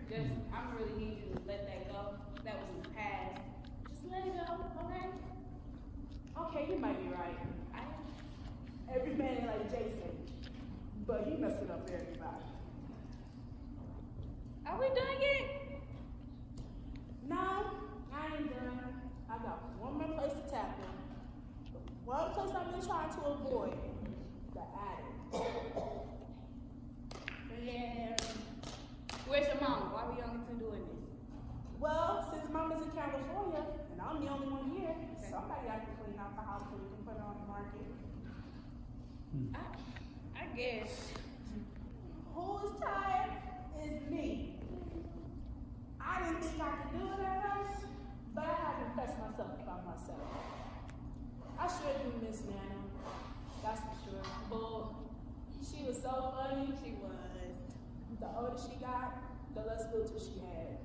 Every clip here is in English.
Just, I'm really need you to let that go. That was in the past. Just let it go, okay? Okay, you might be right. Every man ain't like Jason, but he messed it up for everybody. Are we done yet? No, I ain't done. I got one more place to tackle. One place I've been trying to avoid, the attic. Yeah. Where's your mama? Why we only two doing this? Well, since Mama's in California, and I'm the only one here, somebody has to clean out the house so we can put it on the market. I guess. Who is tired is me. I didn't think I could do it at first, but I had to impress myself about myself. I sure do miss Nana, that's for sure. But she was so funny, she was. The older she got, the less filter she had.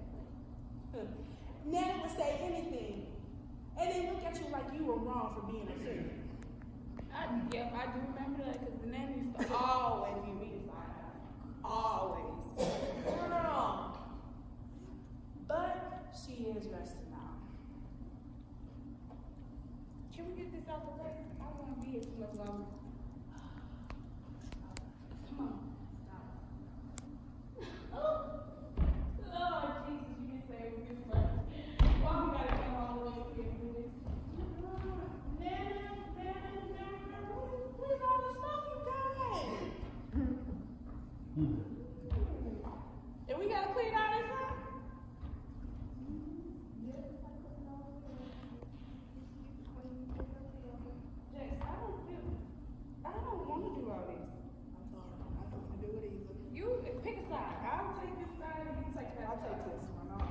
Nana would say anything, and then look at you like you were wrong for being a kid. Yep, I do remember that because the nanny used to always give me the side eye. Always. Girl. But she is resting now. Can we get this out the way? I don't want to be here too much longer. Come on. Oh, Lord Jesus, you can say with this much. Why we gotta come all the way up here and do this? Nana, where's all the stuff you got? And we gotta clean all this up? Jax, I don't want to do all this. I'm sorry, I don't want to do it either. You pick a side. I'll take this side and you take that I'll side. take this one, all right.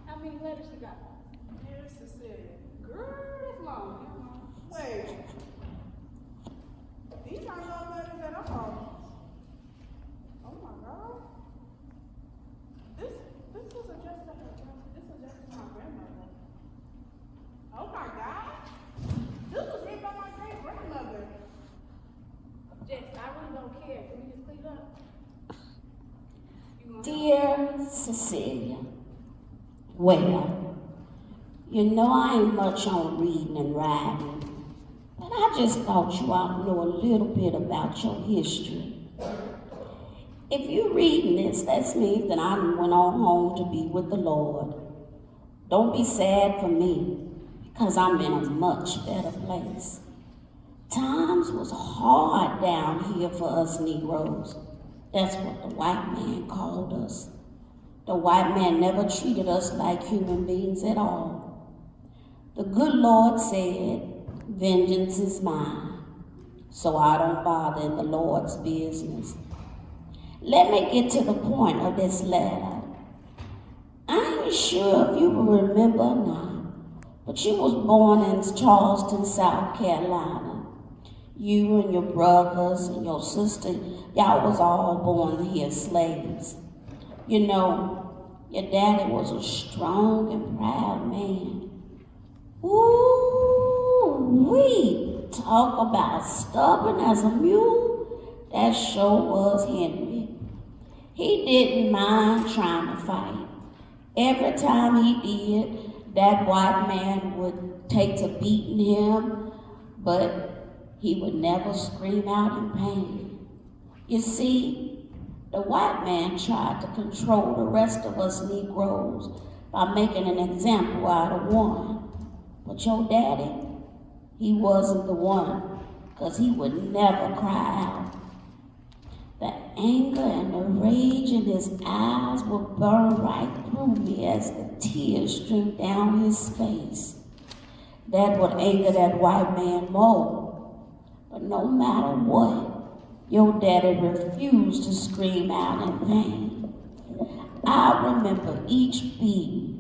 How many letters you got? Dear Cecilia. Girl, it's long. Wait. These aren't your letters at all. Oh my God. This was addressed to my grandmother. Oh my God. This was written by my great grandmother. Jax, I really don't care. Can we just clean up? Dear Cecilia, well, you know I ain't much on reading and writing, but I just thought you ought to know a little bit about your history. If you're reading this, that means that I went on home to be with the Lord. Don't be sad for me, because I'm in a much better place. Times was hard down here for us Negroes. That's what the white man called us. The white man never treated us like human beings at all. The good Lord said, vengeance is mine, so I don't bother in the Lord's business. Let me get to the point of this letter. I ain't sure if you will remember or not, but you was born in Charleston, South Carolina. You and your brothers and your sister, y'all was all born here slaves. You know, your daddy was a strong and proud man. Ooh, we talk about stubborn as a mule. That sure was Henry. He didn't mind trying to fight. Every time he did, that white man would take to beating him, but he would never scream out in pain. You see, the white man tried to control the rest of us Negroes by making an example out of one. But your daddy, he wasn't the one, because he would never cry out. The anger and the rage in his eyes would burn right through me as the tears streamed down his face. That would anger that white man more. But no matter what, your daddy refused to scream out in pain. I remember each beat,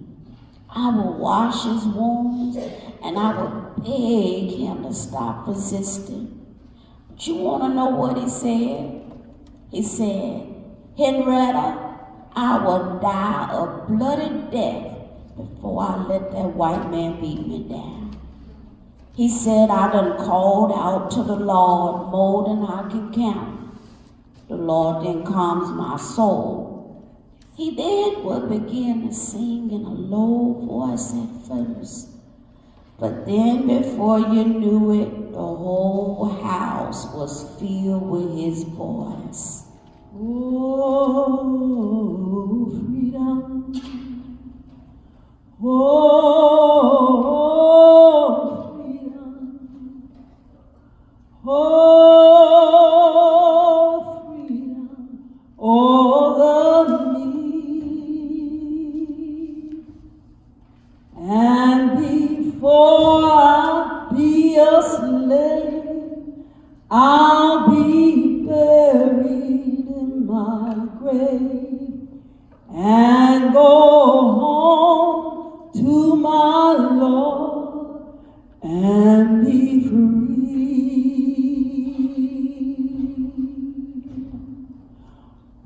I would wash his wounds, and I would beg him to stop resisting. But you want to know what he said? He said, Henrietta, I will die a bloody death before I let that white man beat me down. He said, I done called out to the Lord more than I can count. The Lord then calms my soul. He then would begin to sing in a low voice at first. But then before you knew it, the whole house was filled with his voice. Oh, freedom. Oh, freedom. Oh, freedom over me. And before I be a slave, I'll be buried in my grave and go home to my Lord and be free.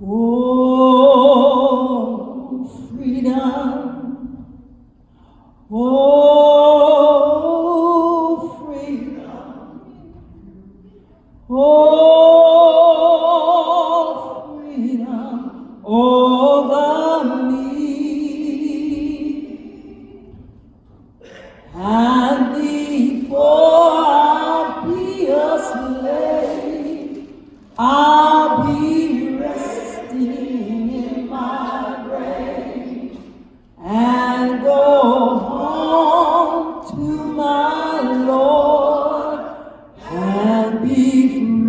Oh, freedom. Oh, freedom. Oh, freedom over me. And before I be a slave, I'll be resting in my grave and go home to my Lord and be free.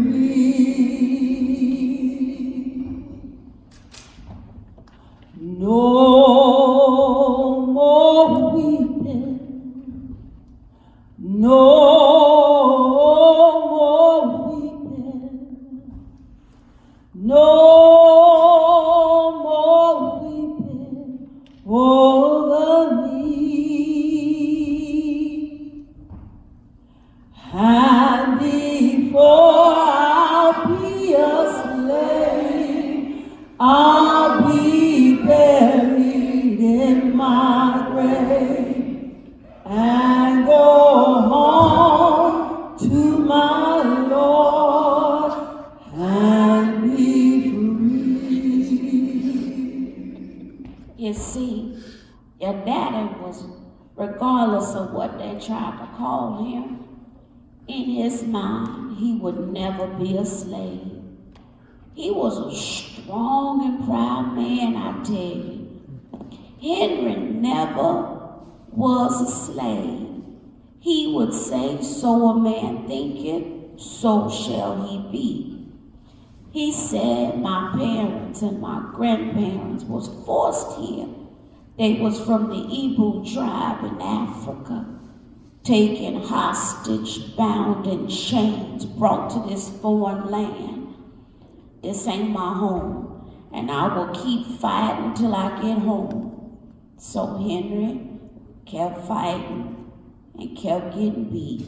No more weeping, no more weeping, no more weeping over me. And before I'll be a slave, I'll be buried in my grave and go home to my Lord and be free. You see, your daddy was, regardless of what they tried to call him, in his mind, he would never be a slave. He was a strong and proud man, I tell you. Henry never was a slave. He would say, so a man thinketh, so shall he be. He said, my parents and my grandparents was forced here. They was from the Igbo tribe in Africa, taken hostage, bound in chains, brought to this foreign land. This ain't my home, and I will keep fighting till I get home. So Henry kept fighting and kept getting beat,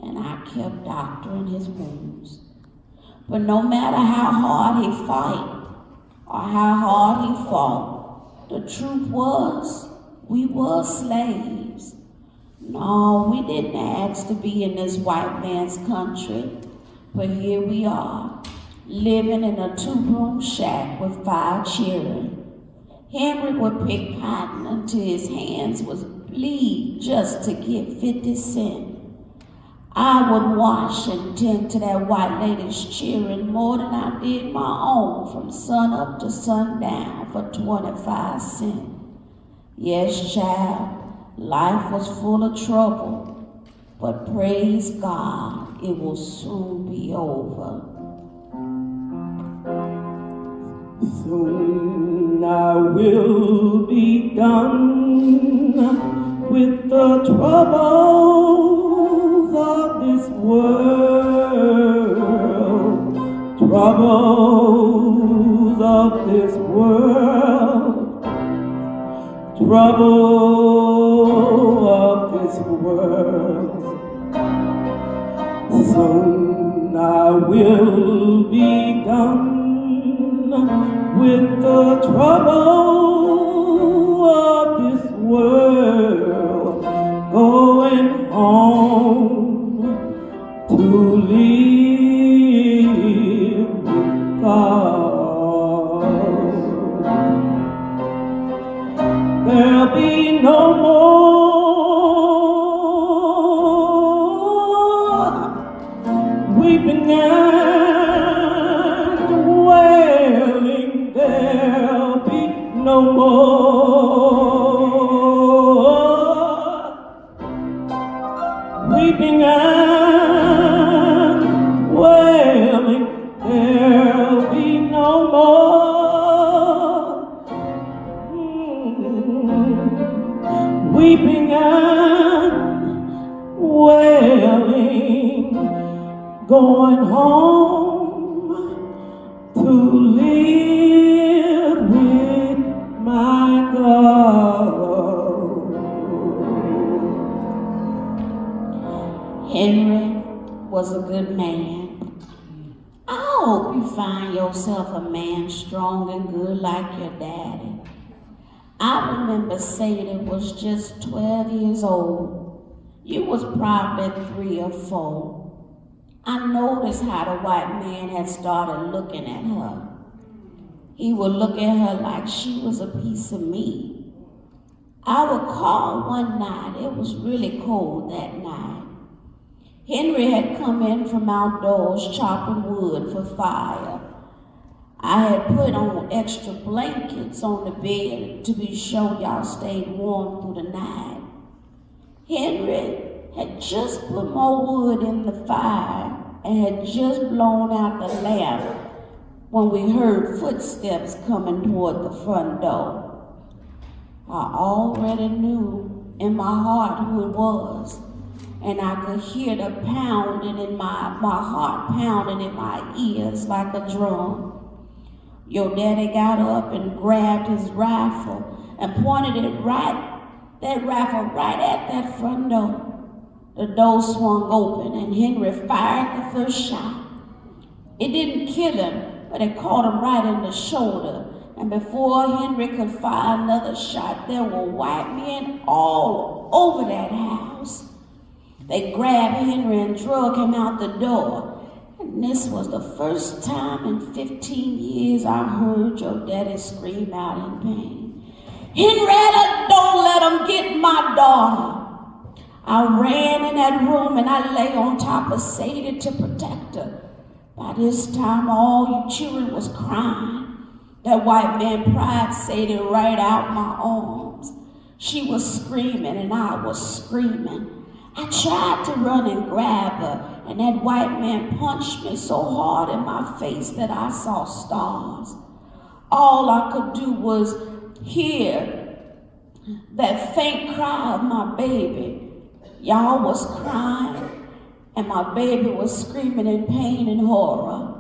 and I kept doctoring his wounds. But no matter how hard he fight or how hard he fought, the truth was we were slaves. No, we didn't ask to be in this white man's country, but here we are, living in a 2-room shack with 5 children. Henry would pick cotton until his hands was bleed just to get 50 cents. I would wash and tend to that white lady's children more than I did my own from sun up to sundown for 25 cents. Yes, child, life was full of trouble, but praise God, it will soon be over. Soon I will be done with the troubles of this world, troubles of this world, troubles this world. Soon I will be done with the trouble of this world, going home to live with God. There'll be no more weeping and wailing. There'll be no more weeping and wailing. There'll be no more weeping and wailing, going home to live with my God. Henry was a good man. I hope you find yourself a man strong and good like your daddy. I remember Sadie was just 12 years old. You was probably 3 or 4. I noticed how the white man had started looking at her. He would look at her like she was a piece of meat. I recall one night, it was really cold that night. Henry had come in from outdoors chopping wood for fire. I had put on extra blankets on the bed to be sure y'all stayed warm through the night. Henry had just put more wood in the fire and had just blown out the lamp when we heard footsteps coming toward the front door. I already knew in my heart who it was, and I could hear the pounding in my heart pounding in my ears like a drum. Your daddy got up and grabbed his rifle and pointed that rifle right at that front door. The door swung open and Henry fired the first shot. It didn't kill him, but it caught him right in the shoulder. And before Henry could fire another shot, there were white men all over that house. They grabbed Henry and drug him out the door. And this was the first time in 15 years I heard your daddy scream out in pain. Henrietta, don't let him get my daughter. I ran in that room and I lay on top of Sadie to protect her. By this time, all you children was crying. That white man pried Sadie right out my arms. She was screaming and I was screaming. I tried to run and grab her, and that white man punched me so hard in my face that I saw stars. All I could do was hear that faint cry of my baby. Y'all was crying, and my baby was screaming in pain and horror.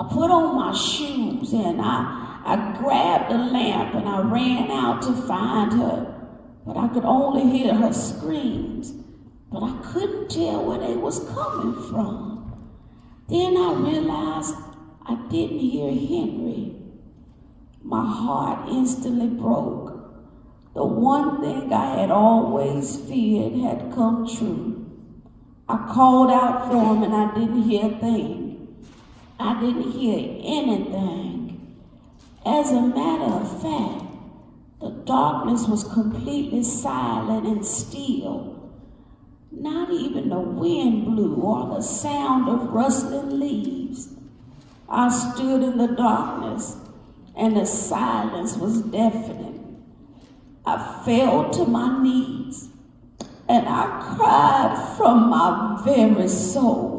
I put on my shoes, and I grabbed the lamp, and I ran out to find her, but I could only hear her screams. But I couldn't tell where they was coming from. Then I realized I didn't hear Henry. My heart instantly broke. The one thing I had always feared had come true. I called out for him and I didn't hear a thing. I didn't hear anything. As a matter of fact, the darkness was completely silent and still. Not even the wind blew or the sound of rustling leaves. I stood in the darkness and the silence was deafening. I fell to my knees and I cried from my very soul.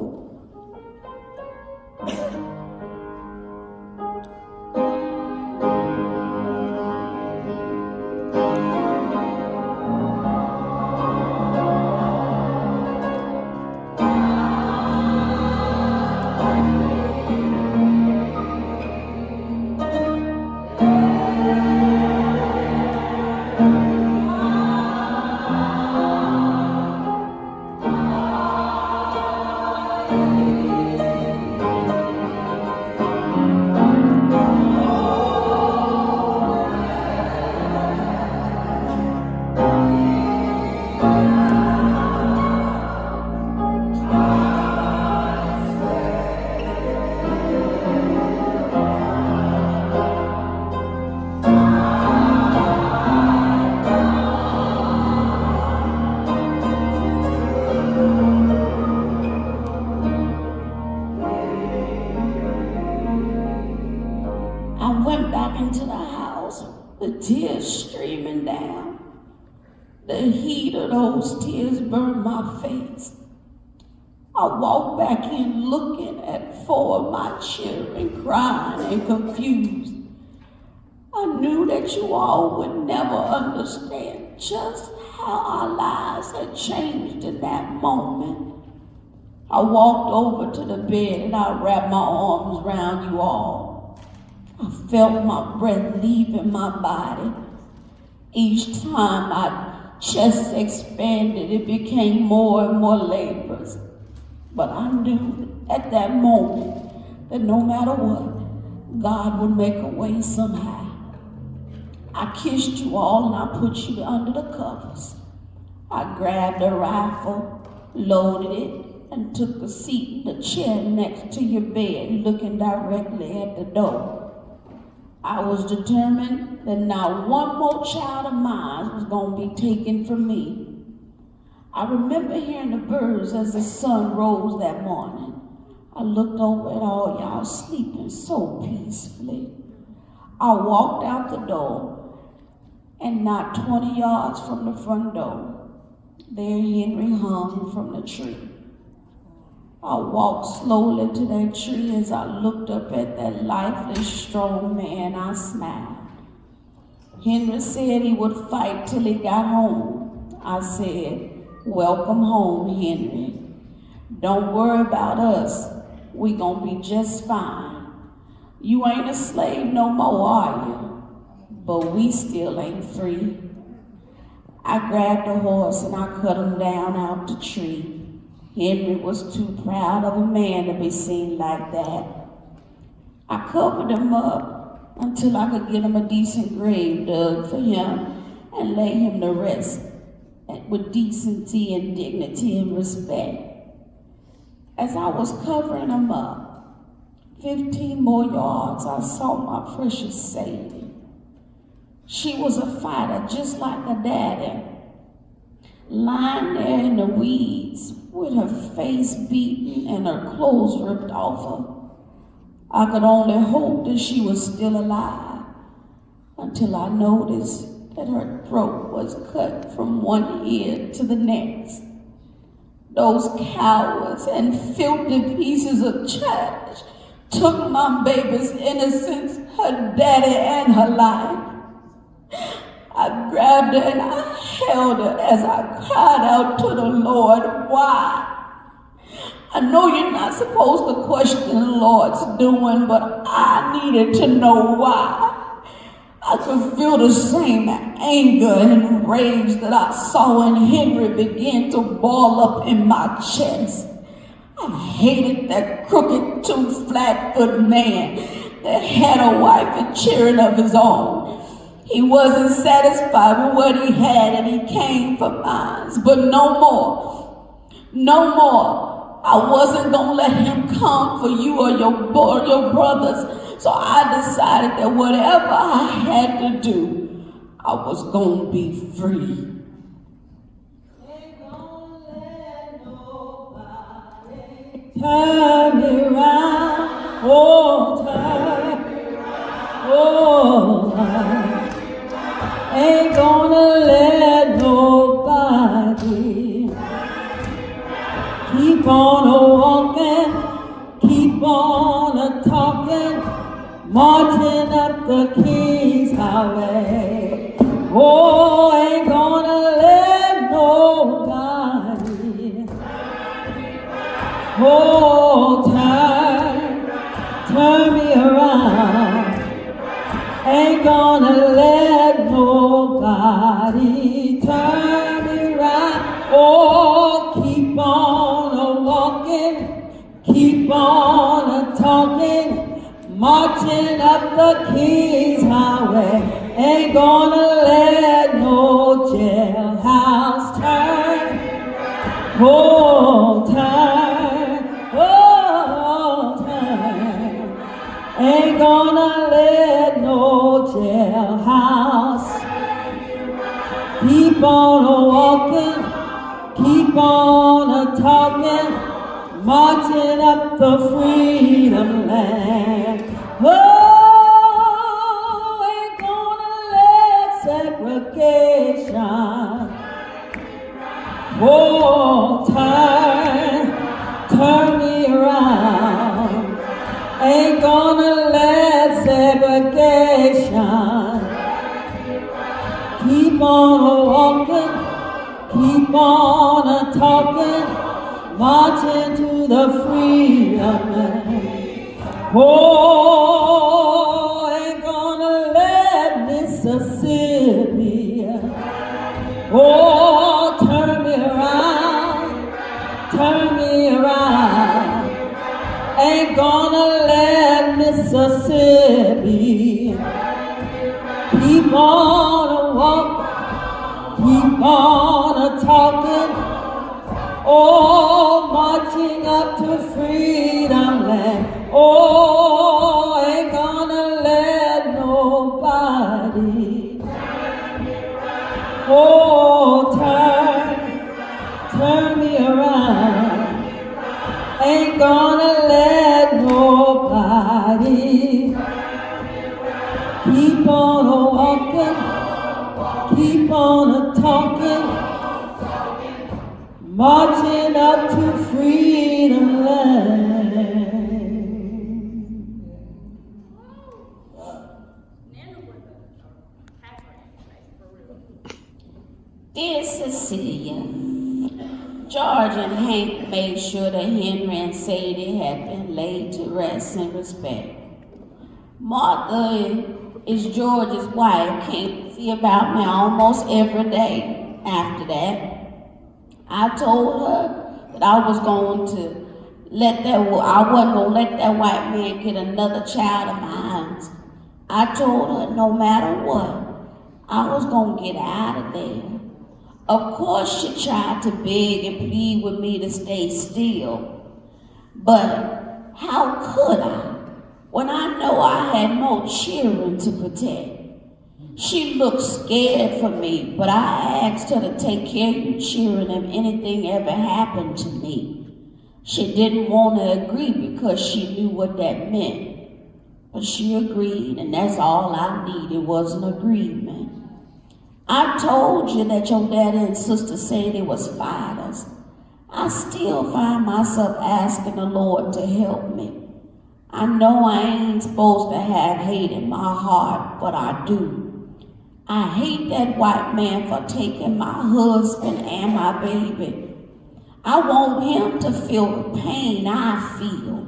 into the house, the tears streaming down. The heat of those tears burned my face. I walked back in looking at 4 of my children crying and confused. I knew that you all would never understand just how our lives had changed in that moment. I walked over to the bed and I wrapped my arms around you all. I felt my breath leaving my body. Each time my chest expanded, it became more and more laborious. But I knew at that moment that no matter what, God would make a way somehow. I kissed you all and I put you under the covers. I grabbed a rifle, loaded it, and took a seat in the chair next to your bed, looking directly at the door. I was determined that not one more child of mine was going to be taken from me. I remember hearing the birds as the sun rose that morning. I looked over at all y'all sleeping so peacefully. I walked out the door, and not 20 yards from the front door, there Henry hung from the tree. I walked slowly to that tree. As I looked up at that lifeless, strong man, I smiled. Henry said he would fight till he got home. I said, "Welcome home, Henry. Don't worry about us. We gonna be just fine. You ain't a slave no more, are you? But we still ain't free." I grabbed a horse and I cut him down out the tree. Henry was too proud of a man to be seen like that. I covered him up until I could get him a decent grave dug for him and lay him to rest with decency and dignity and respect. As I was covering him up, 15 more yards, I saw my precious Sadie. She was a fighter just like her daddy, lying there in the weeds with her face beaten and her clothes ripped off her. I could only hope that she was still alive until I noticed that her throat was cut from one ear to the next. Those cowards and filthy pieces of trash took my baby's innocence, her daddy, and her life. I grabbed her and I held her as I cried out to the Lord, "Why?" I know you're not supposed to question the Lord's doing, but I needed to know why. I could feel the same anger and rage that I saw in Henry begin to ball up in my chest. I hated that crooked-toothed, flat-foot man that had a wife and children of his own. He wasn't satisfied with what he had and he came for mine, but no more. No more. I wasn't going to let him come for you or your brothers. So I decided that whatever I had to do, I was going to be free. Ain't gonna let nobody turn me round. Oh, turn me round. Oh, ain't gonna let nobody keep on walking, keep on talking, marching up the King's Highway. Oh, ain't gonna let nobody. Oh, turn me around. Ain't gonna let nobody turn me around. Oh, keep on walking, keep on talking, marching up the King's Highway. Ain't gonna let no jailhouse turn. Oh, turn. Ain't gonna let no jailhouse. Keep on walking, keep on talking, marching up the freedom land. Oh, Oh, turn me around. Ain't gonna let segregation keep on walking, keep on talking, marching to the freedom. Oh, ain't gonna let Mississippi, oh, turn me around. Ain't gonna let Mississippi keep on walking, keep on talking, oh, marching up to freedom land. Oh, ain't gonna let nobody, oh, turn me around. Ain't gonna let nobody keep on walking, keep on talking, marching up to freedom land. Dear Cecilia, George and Hank made sure that Henry and Sadie had been laid to rest in respect. Martha is George's wife, came to see about me almost every day after that. I told her that I wasn't going to let that white man get another child of mine. I told her no matter what, I was going to get out of there. Of course, she tried to beg and plead with me to stay still. But how could I when I know I had no children to protect? She looked scared for me, but I asked her to take care of your children if anything ever happened to me. She didn't want to agree because she knew what that meant. But she agreed, and that's all I needed was an agreement. I told you that your daddy and sister said they was fighters. I still find myself asking the Lord to help me. I know I ain't supposed to have hate in my heart, but I do. I hate that white man for taking my husband and my baby. I want him to feel the pain I feel.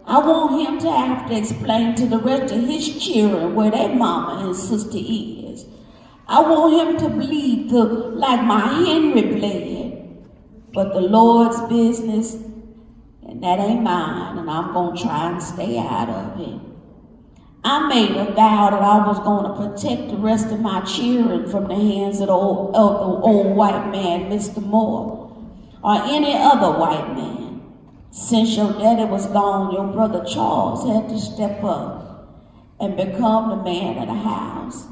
I want him to have to explain to the rest of his children where their mama and sister is. I want him to bleed like my Henry bled. But the Lord's business, and that ain't mine, and I'm going to try and stay out of it. I made a vow that I was going to protect the rest of my children from the hands of the old white man, Mr. Moore, or any other white man. Since your daddy was gone, your brother Charles had to step up and become the man of the house.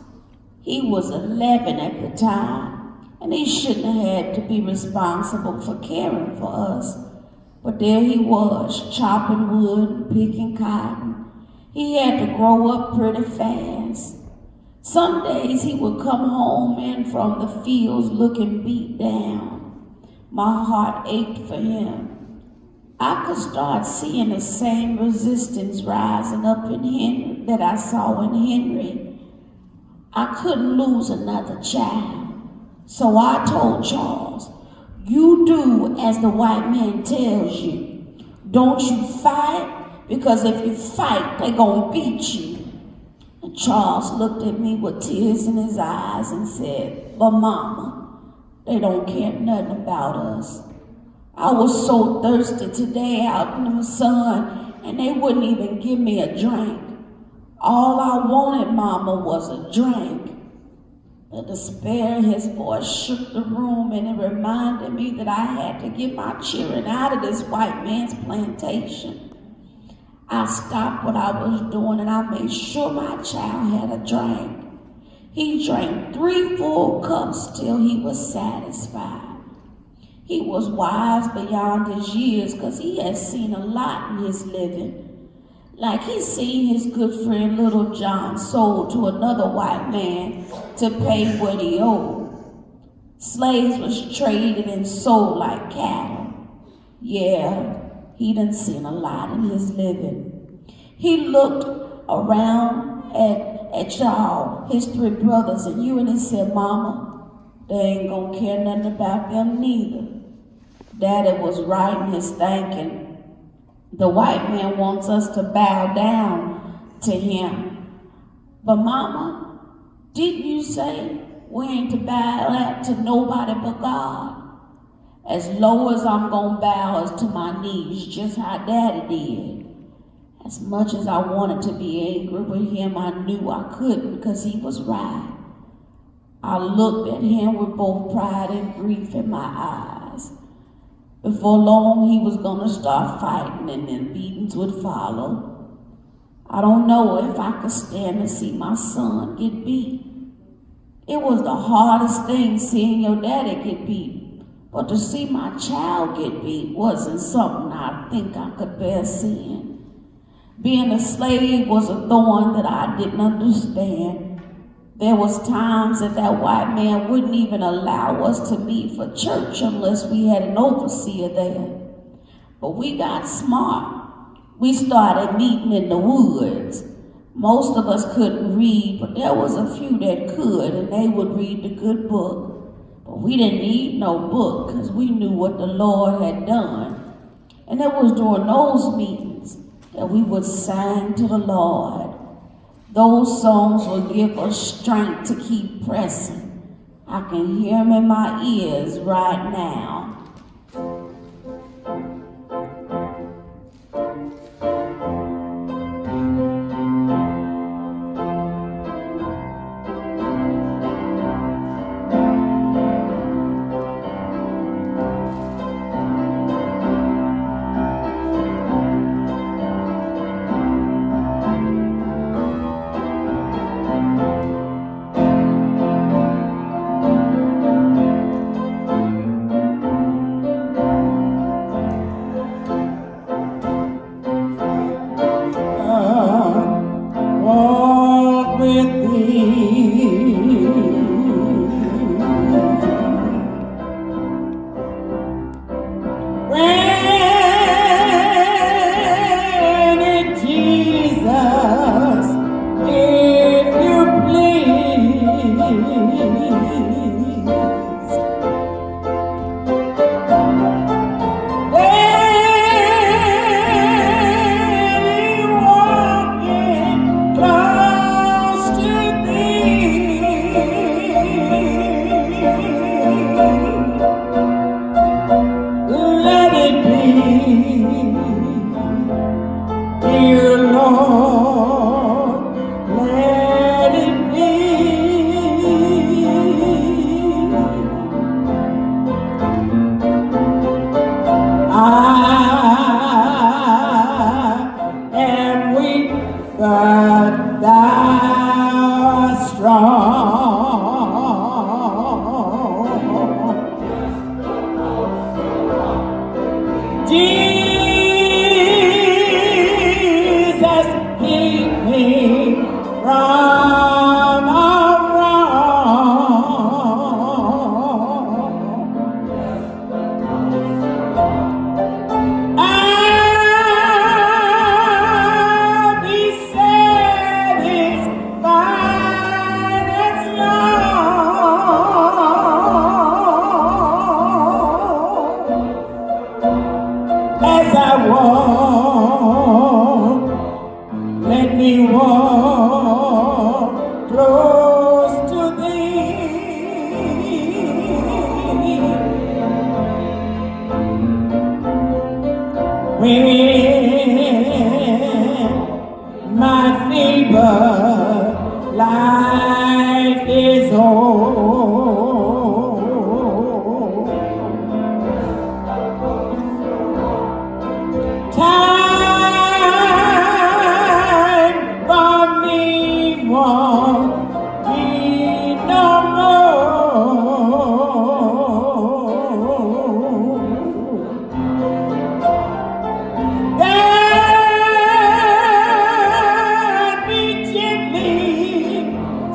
He was 11 at the time, and he shouldn't have had to be responsible for caring for us. But there he was, chopping wood and picking cotton. He had to grow up pretty fast. Some days he would come home in from the fields looking beat down. My heart ached for him. I could start seeing the same resistance rising up in Henry that I saw in Henry. I couldn't lose another child. So I told Charles, you do as the white man tells you. Don't you fight, because if you fight, they're gonna beat you. And Charles looked at me with tears in his eyes and said, but Mama, they don't care nothing about us. I was so thirsty today out in the sun, and they wouldn't even give me a drink. All I wanted, Mama, was a drink. The despair in his voice shook the room, and it reminded me that I had to get my children out of this white man's plantation. I stopped what I was doing, and I made sure my child had a drink. He drank 3 full cups till he was satisfied. He was wise beyond his years because he had seen a lot in his living. Like he seen his good friend Little John sold to another white man to pay what he owed. Slaves was traded and sold like cattle. Yeah, he done seen a lot in his living. He looked around at y'all, his 3 brothers, and you, and he said, Mama, they ain't gonna care nothing about them neither. Daddy was right in his thinking. The white man wants us to bow down to him. But Mama, didn't you say we ain't to bow to nobody but God? As low as I'm gonna bow is to my knees, just how Daddy did. As much as I wanted to be angry with him, I knew I couldn't because he was right. I looked at him with both pride and grief in my eyes. Before long, he was gonna start fighting and then beatings would follow. I don't know if I could stand to see my son get beat. It was the hardest thing seeing your daddy get beat. But to see my child get beat wasn't something I think I could bear seeing. Being a slave was a thorn that I didn't understand. There was times that white man wouldn't even allow us to meet for church unless we had an overseer there. But we got smart. We started meeting in the woods. Most of us couldn't read, but there was a few that could, and they would read the good book. But we didn't need no book because we knew what the Lord had done. And it was during those meetings that we would sing to the Lord. Those songs would give us strength to keep pressing. I can hear them in my ears right now.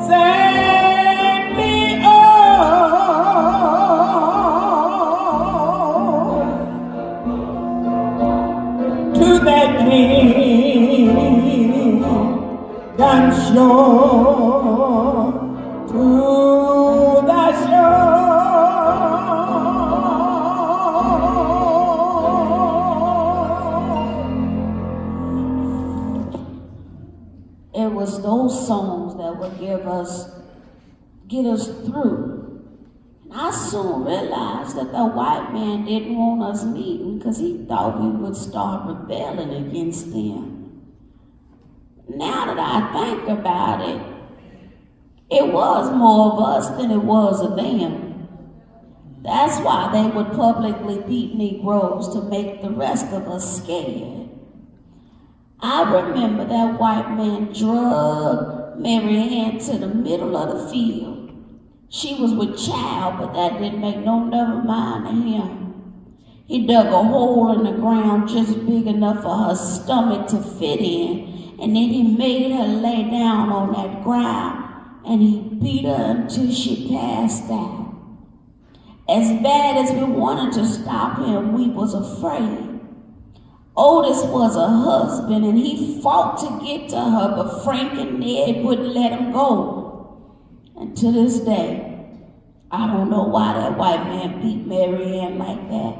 Save me. king, dance your to the shore. It was those songs that would get us through. And I soon realized that the white man didn't want us meeting because he thought we would start rebelling against them. Now that I think about it, it was more of us than it was of them. That's why they would publicly beat Negroes to make the rest of us scared. I remember that white man drug Mary Ann to the middle of the field. She was with child, but that didn't make no never mind to him. He dug a hole in the ground just big enough for her stomach to fit in, and then he made her lay down on that ground, and he beat her until she passed out. As bad as we wanted to stop him, we was afraid. Otis was a husband, and he fought to get to her, but Frank and Ned wouldn't let him go. And to this day, I don't know why that white man beat Mary Ann like that.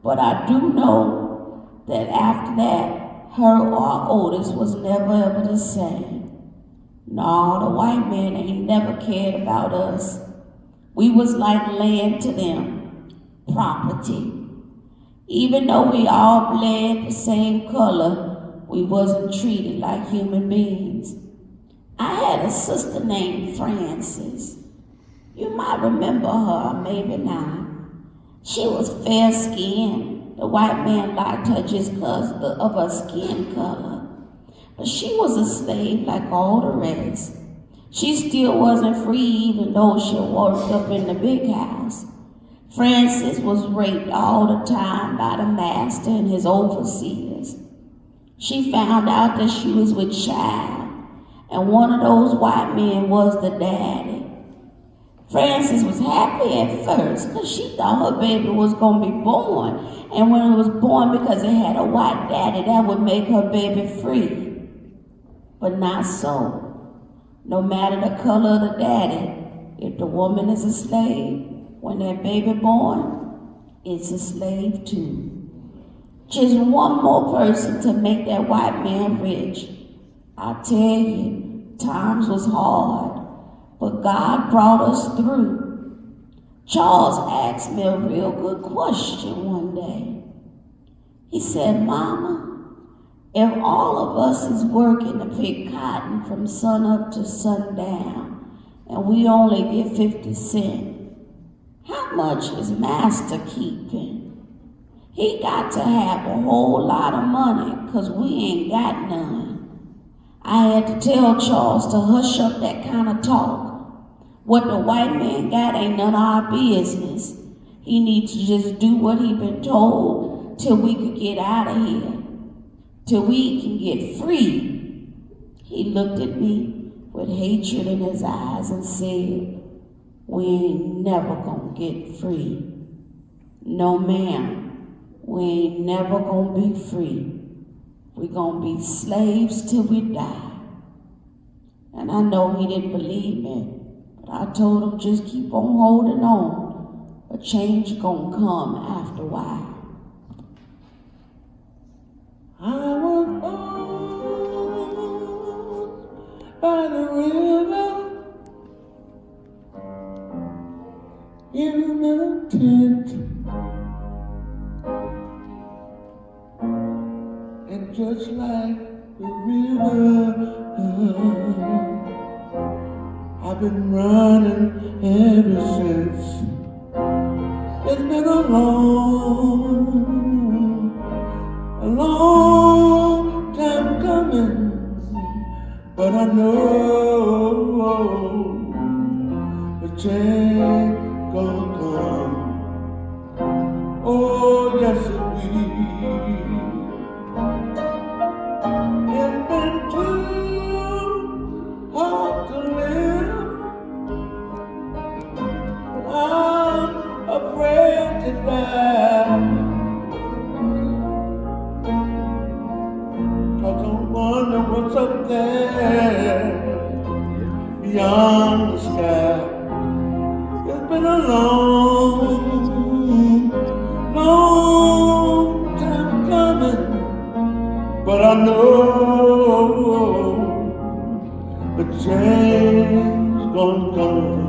But I do know that after that, her or Otis was never ever the same. No, the white man ain't never cared about us. We was like land to them, property. Even though we all bled the same color, we wasn't treated like human beings. I had a sister named Frances. You might remember her, maybe not. She was fair-skinned. The white man liked her just because of her skin color. But she was a slave like all the rest. She still wasn't free even though she worked up in the big house. Frances was raped all the time by the master and his overseers. She found out that she was with child, and one of those white men was the daddy. Frances was happy at first because she thought her baby was going to be born, and when it was born, because it had a white daddy, that would make her baby free. But not so. No matter the color of the daddy, if the woman is a slave, when that baby born, it's a slave too. Just one more person to make that white man rich. I tell you, times was hard, but God brought us through. Charles asked me a real good question one day. He said, Mama, if all of us is working to pick cotton from sun up to sundown, and we only get 50 cents, how much is master keeping? He got to have a whole lot of money because we ain't got none. I had to tell Charles to hush up that kind of talk. What the white man got ain't none of our business. He needs to just do what he been told till we could get out of here, till we can get free. He looked at me with hatred in his eyes and said, we ain't never gonna get free. No, ma'am, we ain't never gonna be free. We gonna be slaves till we die. And I know he didn't believe me, but I told him just keep on holding on. A change gonna come after a while. I was born by the river in the tent, and just like the river, I've been running ever since. It's been a long time coming, but I know the change gonna come. Oh, yes it will. It's been too hard to live, but I'm afraid to die. but I know the change gonna come.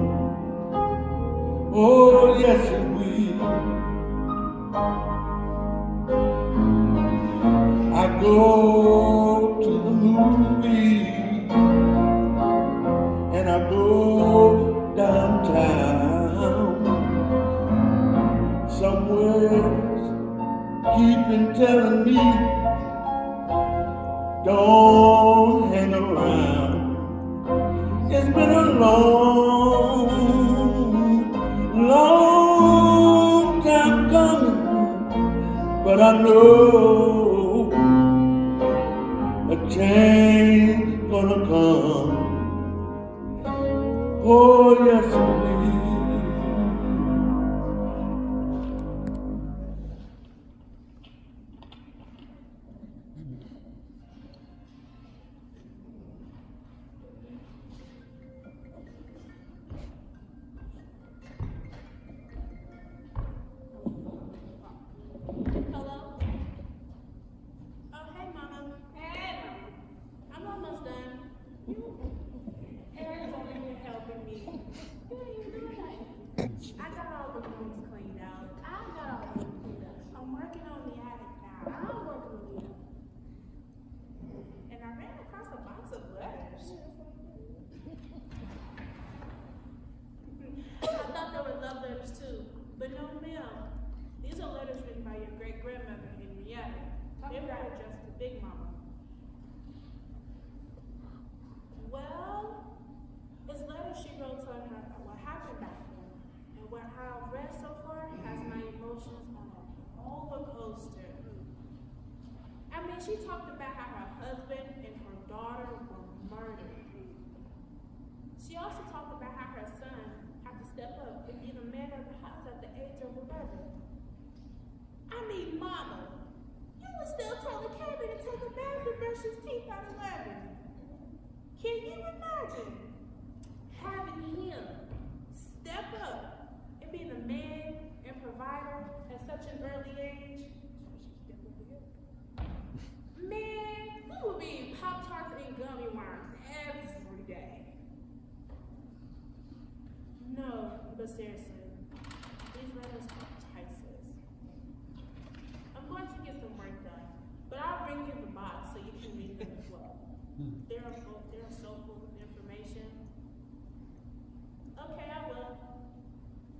Oh, yes, it will. I go to the movies and I go downtown. Somewhere's keeping telling me don't hang around. It's been a long time coming, but I know a change gonna come. Oh, yes, it will. Hello? Oh, hey, Mama. Hey, Mama. I'm almost done. Aaron's over here helping me. What are you doing? I got all the rooms cleaned out. I got all the rooms cleaned out. I'm working on the attic now. I'm working on the attic. And I ran across a box of letters. I thought they were love letters too, but no, ma'am. These are letters written by your great-grandmother, Henrietta. They were addressed to Big Mama. Well, it's letters she wrote telling her about what happened back then. And what I've read so far has my emotions on a roller coaster. I mean, she talked about how her husband and her daughter were murdered. She also talked about how her son had to step up and be the man of the house at the age of 11. I mean, Mama, you were still telling Kevin to take a bath and brush his teeth at 11. Can you imagine having him step up and be the man and provider at such an early age? Man, we would be eating Pop-Tarts and gummy worms every day. No, but seriously, these letters are priceless. I'm going to get some work done, but I'll bring you the box so you can read them as well. They are so full of information. Okay, I will.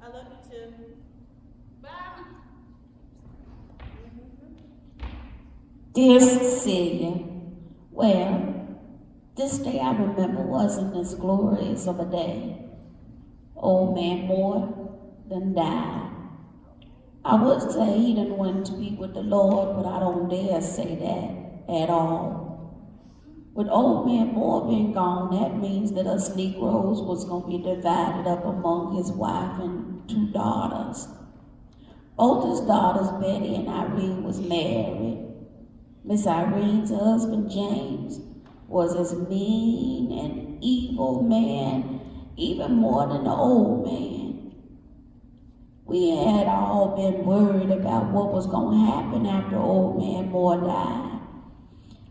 I love you too. Bye. Dear Cecilia, well, this day I remember wasn't as glorious of a day. Old man Moore done died. I would say he done went to be with the Lord, but I don't dare say that at all. With old man Moore being gone, that means that us Negroes was going to be divided up among his wife and 2 daughters. Both his daughters, Betty and Irene, was married. Miss Irene's husband, James, was as mean and evil man, even more than the old man. We had all been worried about what was going to happen after old man Moore died.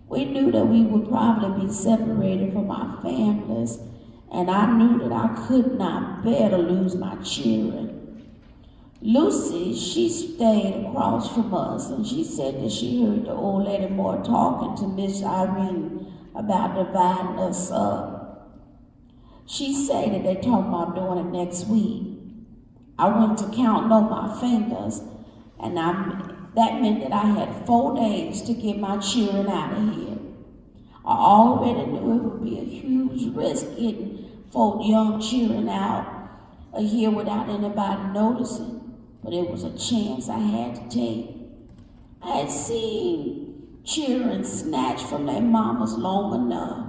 We knew that we would probably be separated from our families, and I knew that I could not bear to lose my children. Lucy, she stayed across from us, and she said that she heard the old lady Moore talking to Miss Irene about dividing us up. She said that they talking about doing it next week. I went to count on my fingers, and that meant that I had 4 days to get my children out of here. I already knew it would be a huge risk getting 4 young children out of here without anybody noticing, but it was a chance I had to take. I had seen children snatched from their mamas long enough.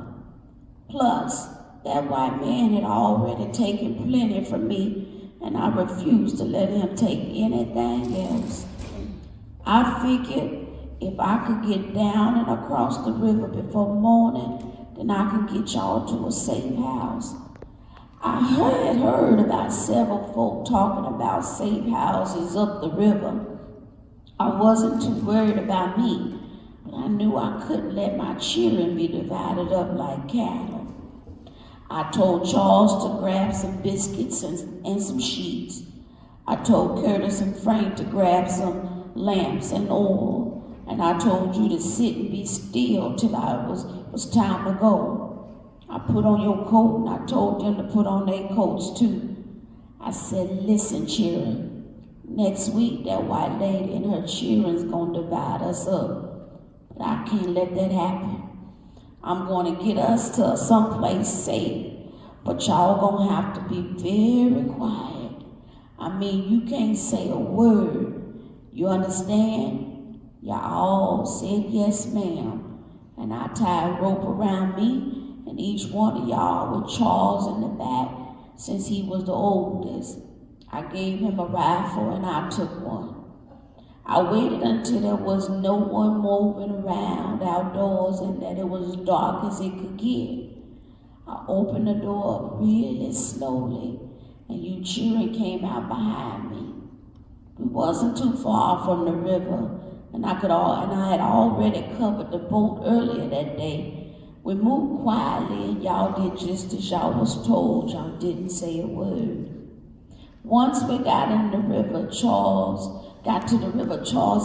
Plus, that white man had already taken plenty from me, and I refused to let him take anything else. I figured if I could get down and across the river before morning, then I could get y'all to a safe house. I had heard about several folk talking about safe houses up the river. I wasn't too worried about me, but I knew I couldn't let my children be divided up like cattle. I told Charles to grab some biscuits and some sheets. I told Curtis and Frank to grab some lamps and oil. And I told you to sit and be still till it was time to go. I put on your coat and I told them to put on their coats too. I said, listen, children, next week that white lady and her children's gonna divide us up. But I can't let that happen. I'm gonna get us to someplace safe, but y'all gonna have to be very quiet. I mean, you can't say a word. You understand? Y'all all said yes, ma'am. And I tied a rope around me and each one of y'all with Charles in the back since he was the oldest. I gave him a rifle and I took one. I waited until there was no one moving around outdoors and that it was as dark as it could get. I opened the door up really slowly and you children came out behind me. We wasn't too far from the river and I had already covered the boat earlier that day. We moved quietly and y'all did just as y'all was told. Y'all didn't say a word. Once we got in the river, Charles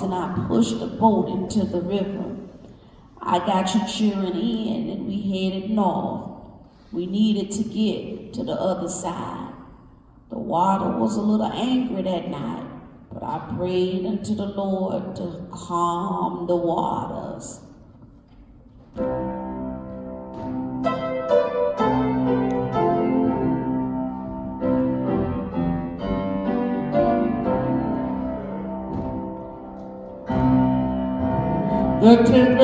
and I pushed the boat into the river. I got you cheering in and we headed north. We needed to get to the other side. The water was a little angry that night, but I prayed unto the Lord to calm the waters. The tempest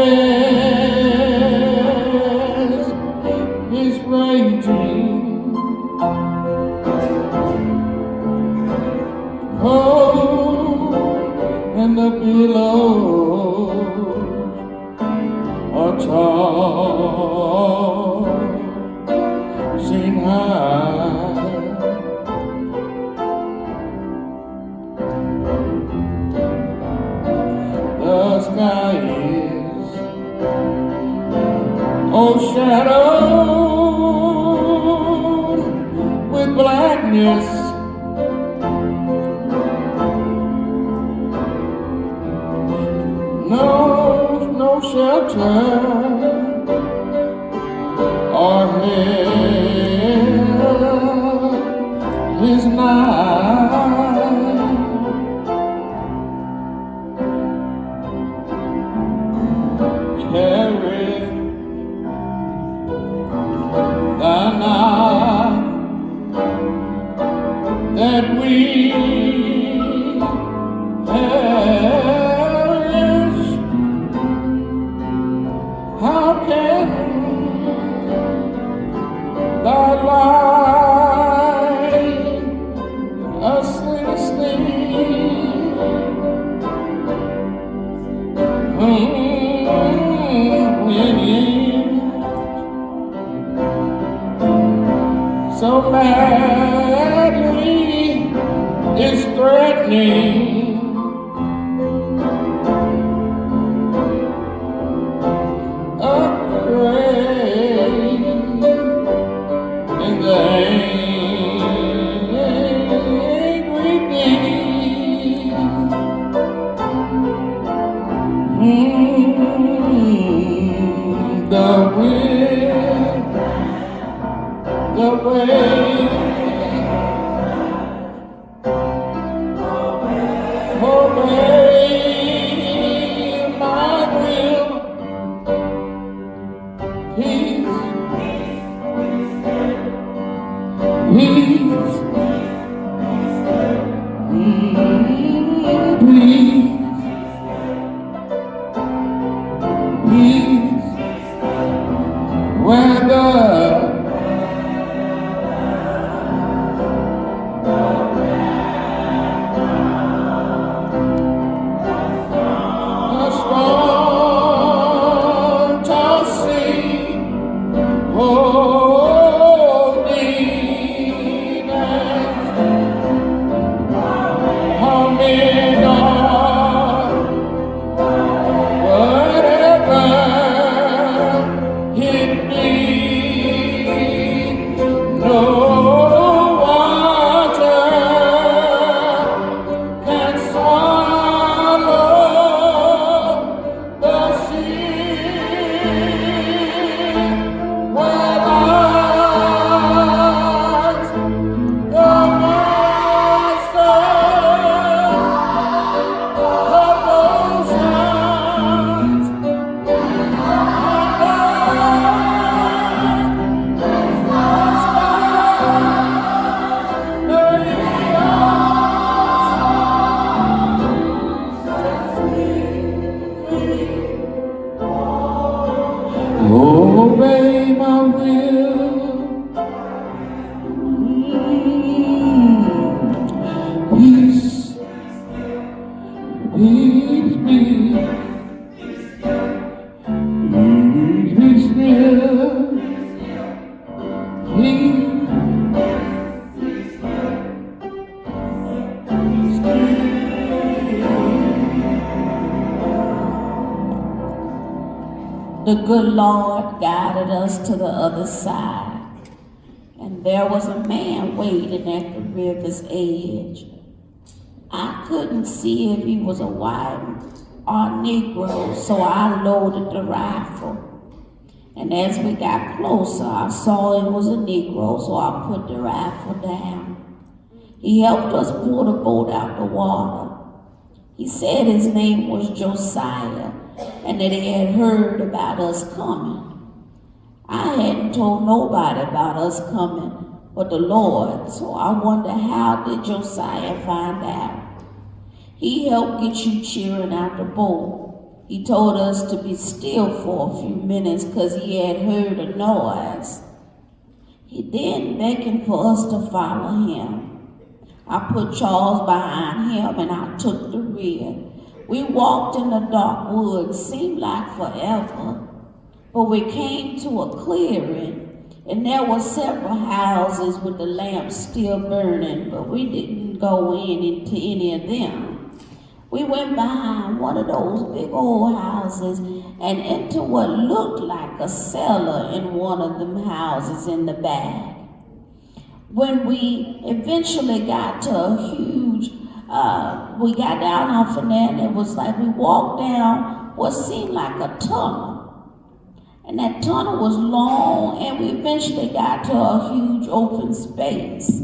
is raging. Oh, and the billows are tossing high. The sky is overshadowed with blackness. No shelter or help is nigh. Carry the night that we perish. How can thy light us sleep? So madly is threatening. A grave in the angry deed. The wind, the wave, obey my will. Peace, peace, peace, where the storm tossed sea holding humming on whatever the good Lord guided us to the other side, and there was a man waiting at the river's edge. I couldn't see if he was a white or Negro, so I loaded the rifle. And as we got closer, I saw it was a Negro, so I put the rifle down. He helped us pull the boat out the water. He said his name was Josiah, and that he had heard about us coming. I hadn't told nobody about us coming but the Lord, so I wonder, how did Josiah find out? He helped get you cheering out the boat. He told us to be still for a few minutes because he had heard a noise. He then beckoned for us to follow him. I put Charles behind him and I took the rear. We walked in the dark woods, seemed like forever, but we came to a clearing and there were several houses with the lamps still burning, but we didn't go into any of them. We went behind one of those big old houses and into what looked like a cellar in one of them houses in the back. When we eventually got to a huge, we got down off of there, and it was like we walked down what seemed like a tunnel. And that tunnel was long, and we eventually got to a huge open space.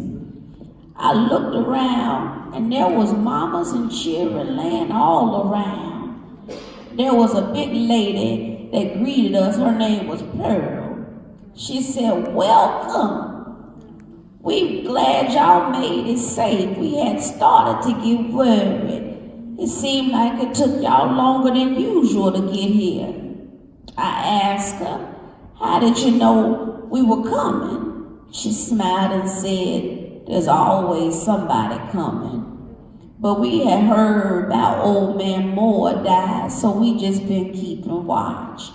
I looked around, and there was mamas and children laying all around. There was a big lady that greeted us. Her name was Pearl. She said, "Welcome. We're glad y'all made it safe. We had started to get worried. It seemed like it took y'all longer than usual to get here." I asked her, "How did you know we were coming?" She smiled and said, "There's always somebody coming. But we had heard about old man Moore died, so we just been keeping watch."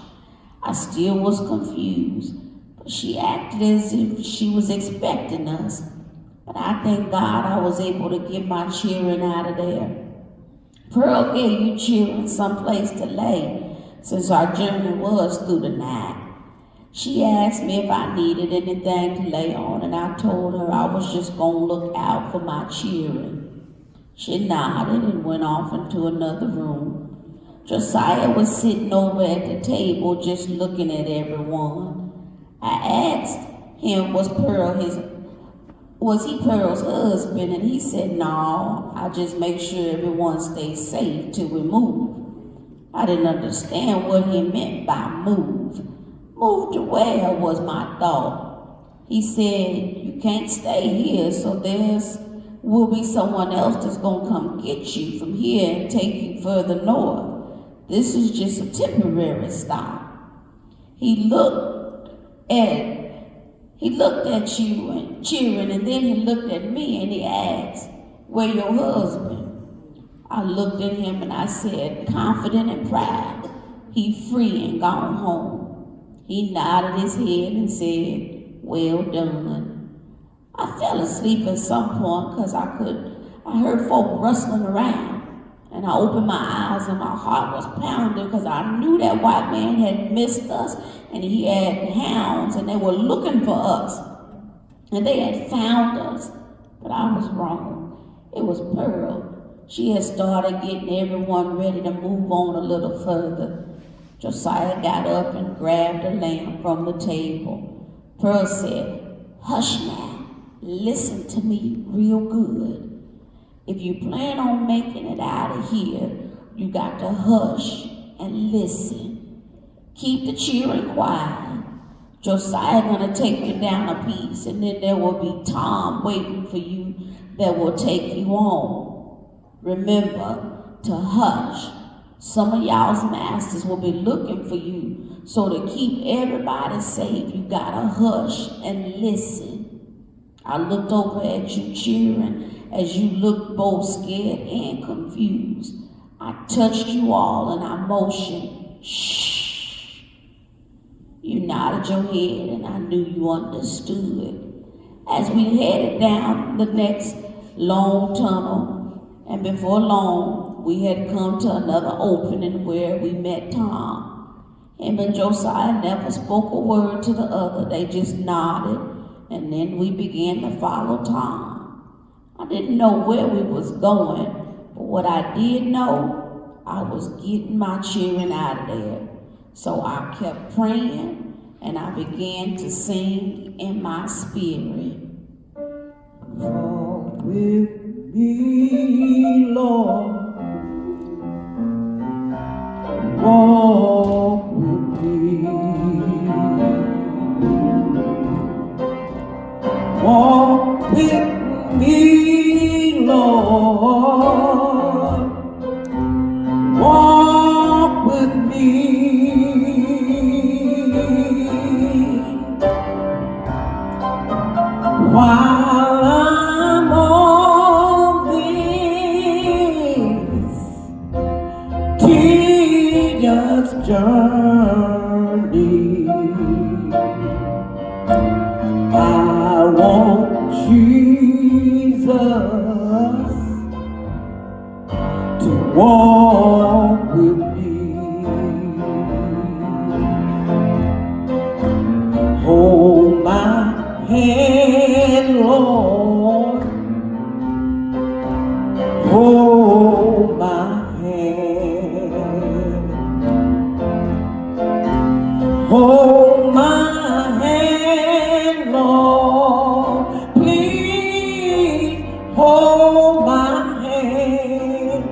I still was confused, but she acted as if she was expecting us. But I thank God I was able to get my children out of there. Pearl gave you children someplace to lay, since our journey was through the night. She asked me if I needed anything to lay on, and I told her I was just going to look out for my children. She nodded and went off into another room. Josiah was sitting over at the table just looking at everyone. I asked him, was he Pearl's husband? And he said, "No, I just make sure everyone stays safe till we move." I didn't understand what he meant by move. Move to where was my thought. He said, "You can't stay here, so will be someone else that's going to come get you from here and take you further north. This is just a temporary stop." He looked at you and cheering, and then he looked at me and he asked, "Where your husband?" I looked at him and I said, confident and proud, "He free and gone home." He nodded his head and said, "Well done." I fell asleep at some point because I heard folk rustling around, and I opened my eyes and my heart was pounding because I knew that white man had missed us, and he had hounds and they were looking for us, and they had found us. But I was wrong. It was Pearl. She had started getting everyone ready to move on a little further. Josiah got up and grabbed a lamp from the table. Pearl said, "Hush now. Listen to me real good. If you plan on making it out of here, you got to hush and listen. Keep the cheering quiet. Josiah gonna take you down a piece, and then there will be Tom waiting for you that will take you on. Remember to hush. Some of y'all's masters will be looking for you, so to keep everybody safe, you gotta hush and listen." I looked over at you cheering as you looked both scared and confused. I touched you all and I motioned, "Shh." You nodded your head and I knew you understood. As we headed down the next long tunnel, and before long, we had come to another opening where we met Tom. Him and Josiah never spoke a word to the other. They just nodded, and then we began to follow Tom. I didn't know where we was going, but what I did know, I was getting my children out of there. So I kept praying, and I began to sing in my spirit. Walk with me, Lord. Walk with me. Walk with me, Lord. Walk with me. While I'm on this tedious journey, I want Jesus to walk with me. Hold my hand, Lord. Hold my hand. Hold my hand, Lord. Please hold my hand.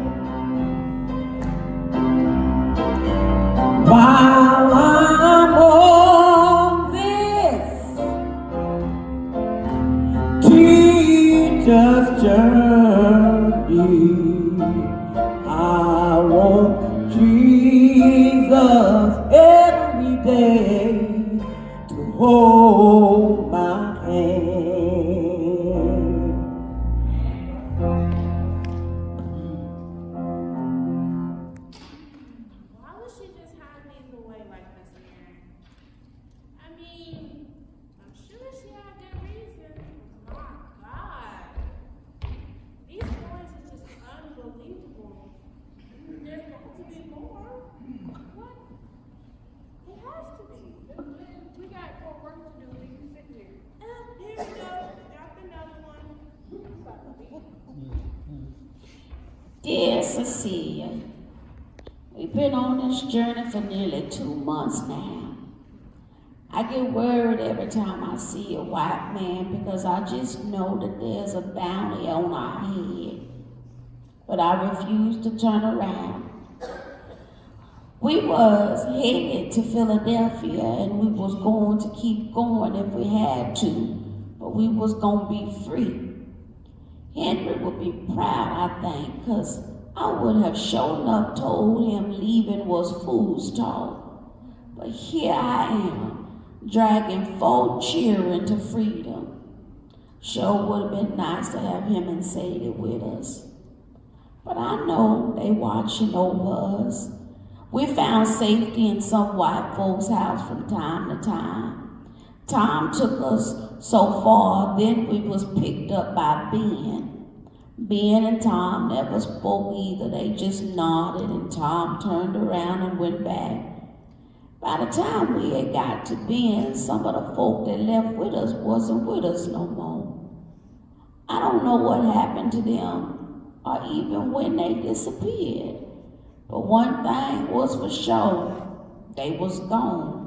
While I'm on this teacher's journey, I want Jesus every day to hold my hand. Why would she just hide these away like this, Mary? I mean, I'm sure she had good reasons. My God. These stories are just unbelievable. There's got to be more. What? It has to be. We got more work to do. We can sit here. Here we go. Got another one. Dear Cecilia, we've been on this journey for nearly 2 months now. I get worried every time I see a white man because I just know that there's a bounty on our head. But I refuse to turn around. We was headed to Philadelphia and we was going to keep going if we had to, but we was going to be free. Henry would be proud, I think, because I would have sure enough told him leaving was fool's talk. But here I am, dragging 4 children to freedom. Sure would have been nice to have him and Sadie with us. But I know they watching over us. We found safety in some white folks' house from time to time. Tom took us so far, then we was picked up by Ben. Ben and Tom never spoke either. They just nodded and Tom turned around and went back. By the time we had got to Ben, some of the folk that left with us wasn't with us no more. I don't know what happened to them or even when they disappeared. But one thing was for sure, they was gone.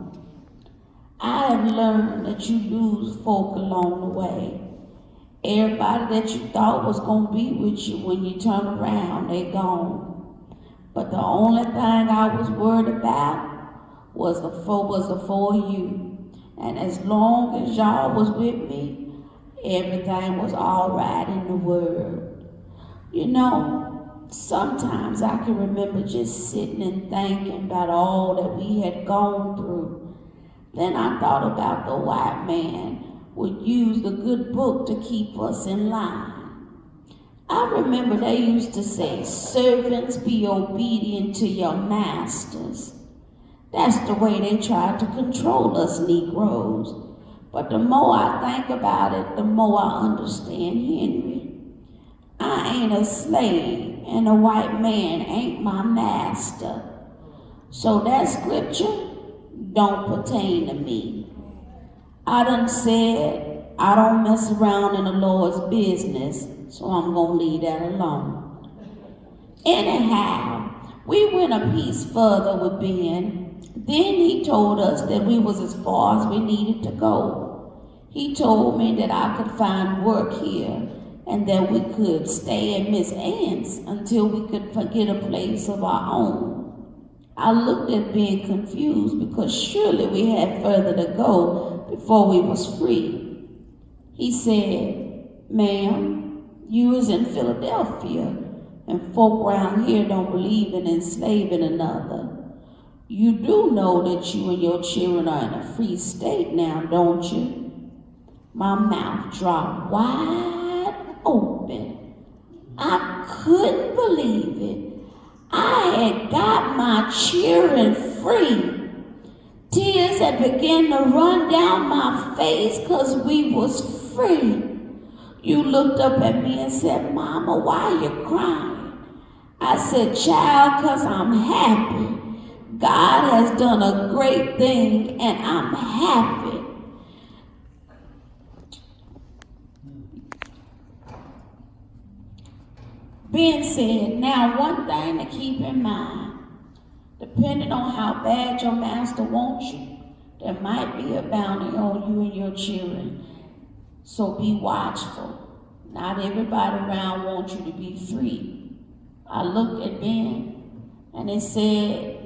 I have learned that you lose folk along the way. Everybody that you thought was going to be with you when you turn around, they gone. But the only thing I was worried about was the four of you. And as long as y'all was with me, everything was all right in the world. You know, sometimes I can remember just sitting and thinking about all that we had gone through. Then I thought about the white man would use the good book to keep us in line. I remember they used to say, servants, be obedient to your masters. That's the way they tried to control us Negroes. But the more I think about it, the more I understand Henry. I ain't a slave, and a white man ain't my master. So that scripture, don't pertain to me. I done said I don't mess around in the Lord's business, so I'm going to leave that alone. Anyhow, we went a piece further with Ben. Then he told us that we was as far as we needed to go. He told me that I could find work here and that we could stay at Miss Ann's until we could get a place of our own. I looked at Ben confused because surely we had further to go before we was free. He said, "Ma'am, you was in Philadelphia, and folk around here don't believe in enslaving another. You do know that you and your children are in a free state now, don't you?" My mouth dropped wide open. I couldn't believe it. I had got my children free. Tears had begun to run down my face because we was free. You looked up at me and said, "Mama, why are you crying?" I said, "Child, because I'm happy. God has done a great thing and I'm happy." Ben said, "Now one thing to keep in mind, depending on how bad your master wants you, there might be a bounty on you and your children. So be watchful. Not everybody around wants you to be free." I looked at Ben and I said,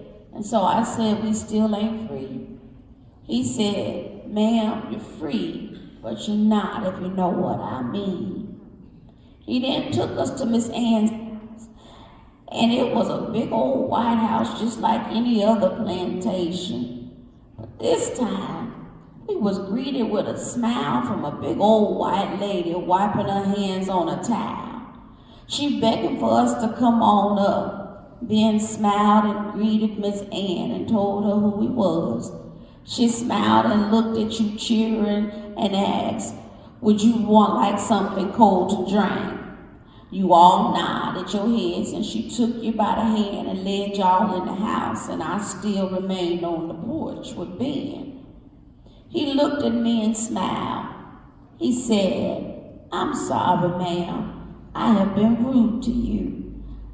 "We still ain't free." He said, "Ma'am, you're free, but you're not, if you know what I mean." He then took us to Miss Ann's house, and it was a big old white house just like any other plantation. But this time, we was greeted with a smile from a big old white lady wiping her hands on a towel. She beckoned for us to come on up. Ben smiled and greeted Miss Ann and told her who he was. She smiled and looked at you children and asked, "Would you want like something cold to drink?" You all nodded your heads and she took you by the hand and led y'all in the house, and I still remained on the porch with Ben. He looked at me and smiled. He said, "I'm sorry, ma'am. I have been rude to you.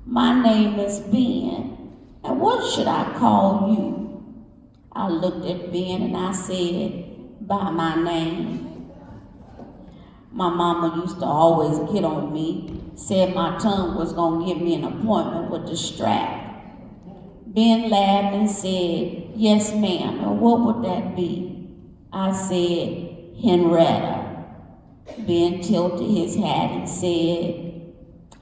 My name is Ben, and what should I call you?" I looked at Ben and I said, "By my name." My mama used to always get on me, said my tongue was going to give me an appointment with the strap. Ben laughed and said, "Yes, ma'am, and what would that be?" I said, "Henrietta." Ben tilted his hat and said,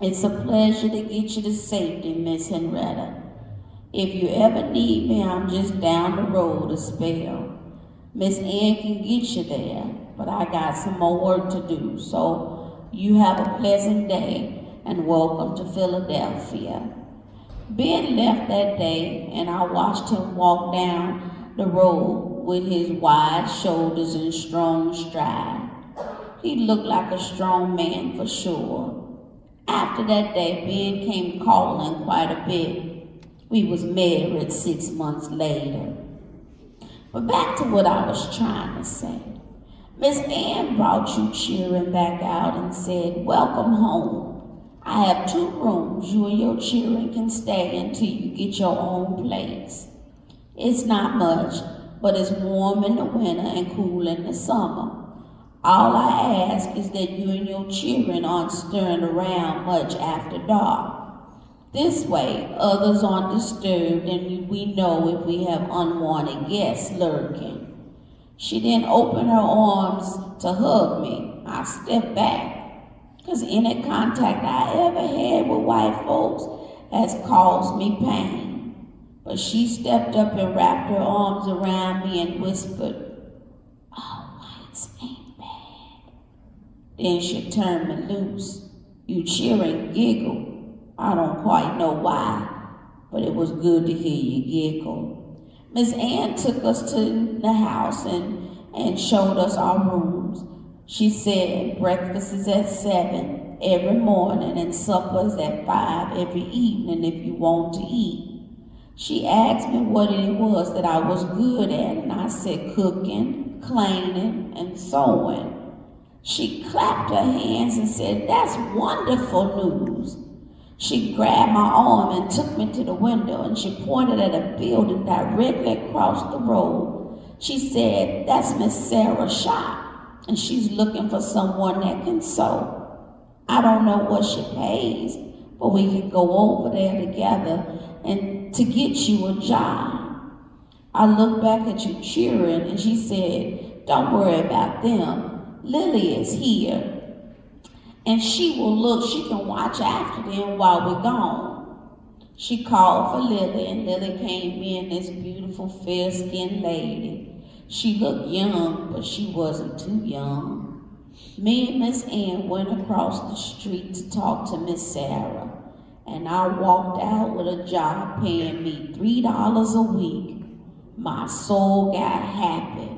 "It's a pleasure to get you to safety, Miss Henrietta. If you ever need me, I'm just down the road a spell. Miss Ann can get you there, but I got some more work to do, so you have a pleasant day and welcome to Philadelphia." Ben left that day and I watched him walk down the road with his wide shoulders and strong stride. He looked like a strong man for sure. After that day, Ben came calling quite a bit. We was married 6 months later. But back to what I was trying to say. Miss Ann brought you children back out and said, "Welcome home. I have 2 rooms you and your children can stay until you get your own place. It's not much, but it's warm in the winter and cool in the summer. All I ask is that you and your children aren't stirring around much after dark. This way, others aren't disturbed and we know if we have unwanted guests lurking." She then opened her arms to hug me. I stepped back, because any contact I ever had with white folks has caused me pain. But she stepped up and wrapped her arms around me and whispered, "All whites ain't bad." Then she turned me loose. You children giggled. I don't quite know why, but it was good to hear you giggle. Miss Ann took us to the house and showed us our rooms. She said breakfast is at 7 every morning and supper is at 5 every evening if you want to eat. She asked me what it was that I was good at, and I said cooking, cleaning, and sewing. She clapped her hands and said, "That's wonderful news." She grabbed my arm and took me to the window, and she pointed at a building directly across the road. She said, "That's Miss Sarah Shop, and she's looking for someone that can sew. I don't know what she pays, but we can go over there together and to get you a job." I looked back at you cheering, and she said, "Don't worry about them. Lily is here, and she can watch after them while we're gone." She called for Lily, and Lily came in, this beautiful, fair-skinned lady. She looked young, but she wasn't too young. Me and Miss Ann went across the street to talk to Miss Sarah, and I walked out with a job paying me $3 a week. My soul got happy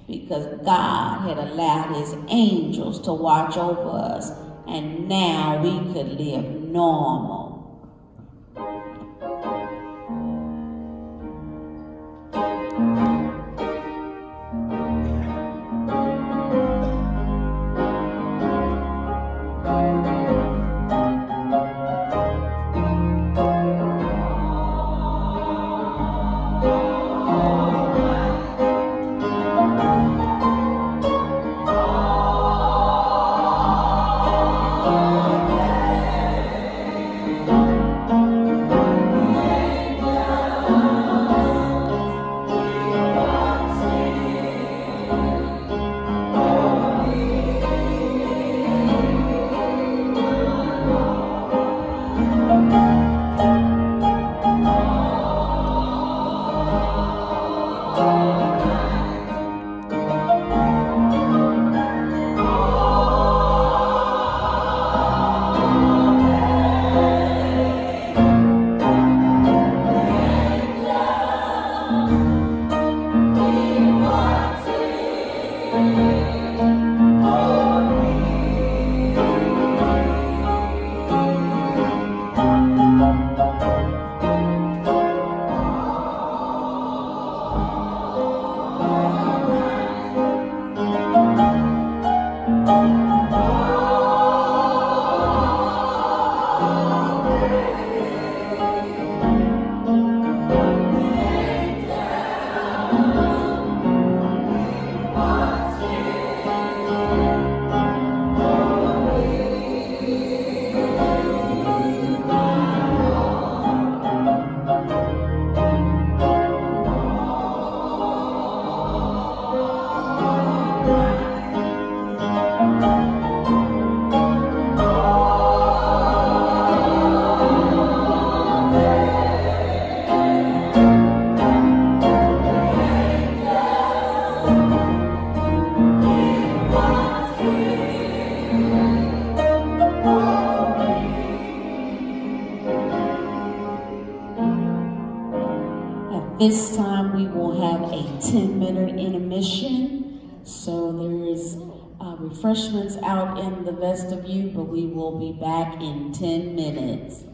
because God had allowed his angels to watch over us, and now we could live normal. This time we will have a 10-minute intermission. So there's refreshments out in the vestibule, but we will be back in 10 minutes.